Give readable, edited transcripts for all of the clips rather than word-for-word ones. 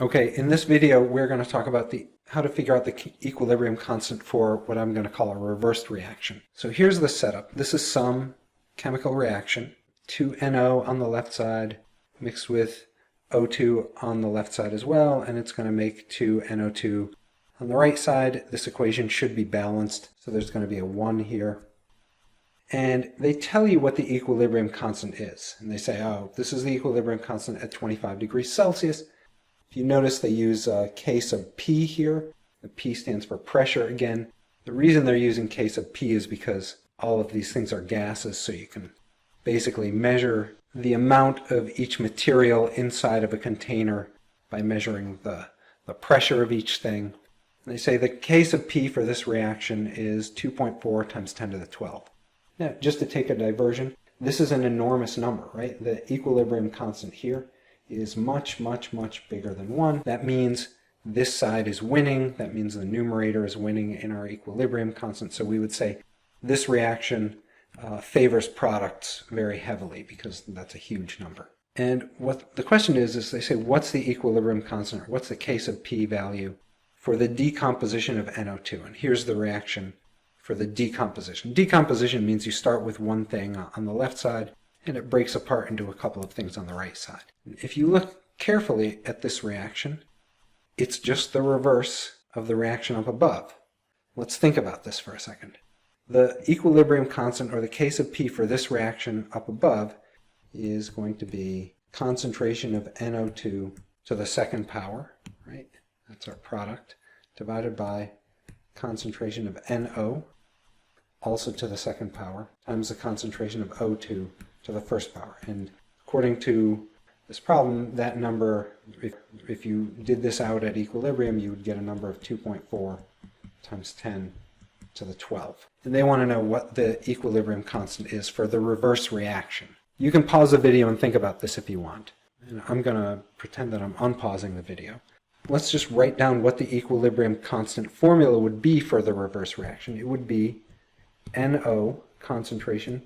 Okay, in this video we're going to talk about how to figure out the equilibrium constant for what I'm going to call a reversed reaction. So here's the setup. This is some chemical reaction. 2NO on the left side mixed with O2 on the left side as well, and it's going to make 2NO2 on the right side. This equation should be balanced, so there's going to be a 1 here. And they tell you what the equilibrium constant is. And they say, oh, this is the equilibrium constant at 25 degrees Celsius. If you notice, they use K sub P here. The P stands for pressure again. The reason they're using K sub P is because all of these things are gases, so you can basically measure the amount of each material inside of a container by measuring the pressure of each thing. And they say the K sub P for this reaction is 2.4 times 10 to the 12. Now, just to take a diversion, this is an enormous number, right? The equilibrium constant here is much, much, much bigger than 1. That means this side is winning. That means the numerator is winning in our equilibrium constant. So we would say this reaction favors products very heavily because that's a huge number. And what the question is they say, what's the equilibrium constant, or what's the K sub P value for the decomposition of NO2? And here's the reaction for the decomposition. Decomposition means you start with one thing on the left side and it breaks apart into a couple of things on the right side. If you look carefully at this reaction, it's just the reverse of the reaction up above. Let's think about this for a second. The equilibrium constant, or the K sub P for this reaction up above, is going to be concentration of NO2 to the second power, right? That's our product, divided by concentration of NO, also to the second power, times the concentration of O2 to the first power. And according to this problem, that number, if you did this out at equilibrium, you would get a number of 2.4 times 10 to the 12. And they want to know what the equilibrium constant is for the reverse reaction. You can pause the video and think about this if you want. And I'm going to pretend that I'm unpausing the video. Let's just write down what the equilibrium constant formula would be for the reverse reaction. It would be NO, concentration,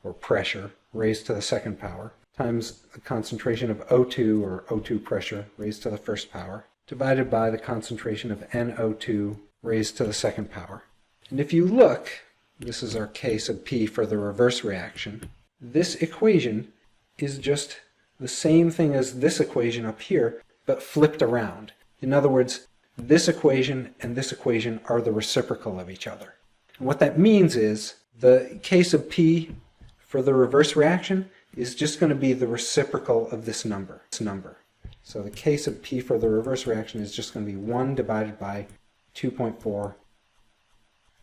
or pressure, raised to the second power, times the concentration of O2, or O2 pressure, raised to the first power, divided by the concentration of NO2 raised to the second power. And if you look, this is our K sub P for the reverse reaction. This equation is just the same thing as this equation up here, but flipped around. In other words, this equation and this equation are the reciprocal of each other. And what that means is the K sub P for the reverse reaction is just going to be the reciprocal of this number. So the K sub P for the reverse reaction is just going to be 1 divided by 2.4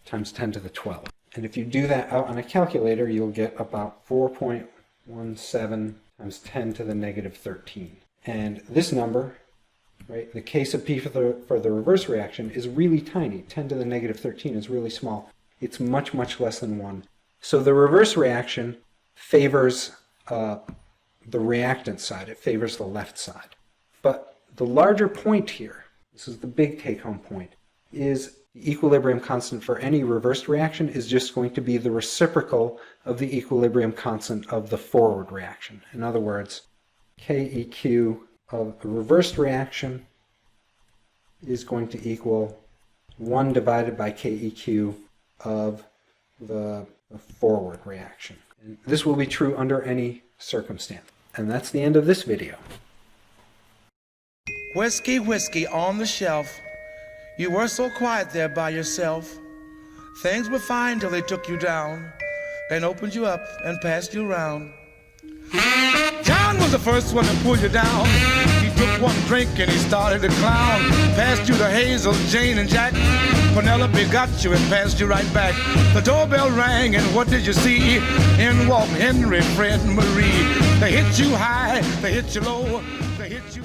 times 10 to the 12. And if you do that out on a calculator, you'll get about 4.17 times 10 to the negative 13. And this number, right, the K sub P for the reverse reaction is really tiny. 10 to the negative 13 is really small. It's much, much less than 1. So the reverse reaction favors the reactant side. It favors the left side. But the larger point here, this is the big take-home point, is the equilibrium constant for any reversed reaction is just going to be the reciprocal of the equilibrium constant of the forward reaction. In other words, KEQ of a reversed reaction is going to equal 1 divided by KEQ of the forward reaction. And this will be true under any circumstance. And that's the end of this video. Whiskey, whiskey on the shelf. You were so quiet there by yourself. Things were fine till they took you down, then opened you up and passed you around. John was the first one to pull you down. He took one drink and he started to clown. Passed you to Hazel, Jane, and Jack. Penelope got you and passed you right back. The doorbell rang and what did you see? In walked Henry, Fred, and Marie. They hit you high, they hit you low, they hit you